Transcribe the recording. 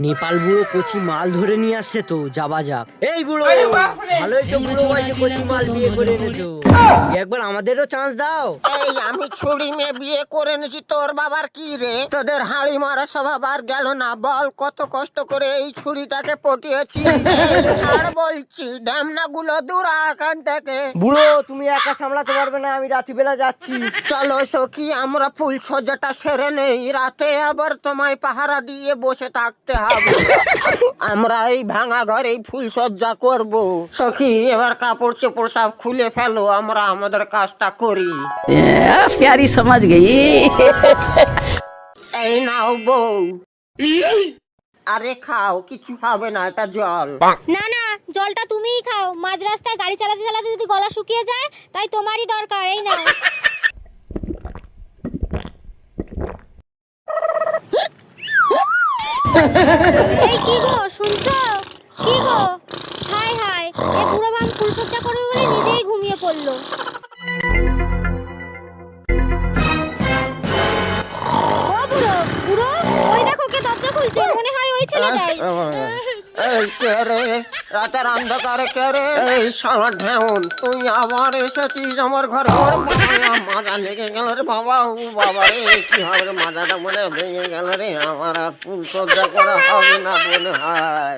নেপাল বুড়ো কচি মাল ধরে নিয়ে আসছে তো, যাবা যাক। এই বুড়ো, ভালোই তো বুড়ো বয়সে কচি মাল বিয়ে করে এনেছো, একবার আমাদেরও চান্স দাও। এই আমি ছুরি মেয়ে বিয়ে করে এনেছি, তোর বাবার কি রে? তোদের হাঁড়ি মারা স্বভাব আর গেল না? বল কত কষ্ট করে এই ছুরিটাকে পটিয়েছি। ছাড় বলছি, ড্যামনা গুলো দূর এখান থেকে। বুড়ো তুমি একা সামলাতে পারবে না, আমি রাত্রিবেলা যাচ্ছি। চলো সখী, আমরা ফুল সজ্জাটা সেরে নেই, রাতে আবার তোমায় পাহারা দিয়ে বসে থাকতে হবে। আমরা এই ভাঙা ঘরে ফুল সজ্জা করব। সখী এবার কাপড় চোপড় সব খুলে ফেলো, আমরা আমাদের কাজটা করি। प्यारी समझ गई। এই নাও বউ, আরে খাও, কিছু হবে না, এটা জল। না না, জলটা তুমিই খাও। মাঝ রাস্তায় গাড়ি চালাতে চালাতে যদি গলা শুকিয়ে যায়, তাই তোমারই দরকার। এই নাও। এই কি গো, শুনছো? কি গো? হায় হায়, এ বুড়ো বাম ফুলসজ্জা করবে বলে নিজেই ঘুমিয়ে পড়লো। ও বুড়ো, বুড়ো, ওই দেখো কে দরজা খুলছে, মনে হয় ওই ছেলেটাই। এই কে রে? রাতের অন্ধকারে কে রে? এই শালা ঢেউন, তুই আবার এসেছিস আমার ঘরে। ওর বাবা, মাজা লেগে গেল রে বাবা। ও বাবা রে, কি হবে রে? মাজাটা মনে ভেঙে গেল রে আমার। আর ফুল সজ্জা করা হবে না মনে হয়।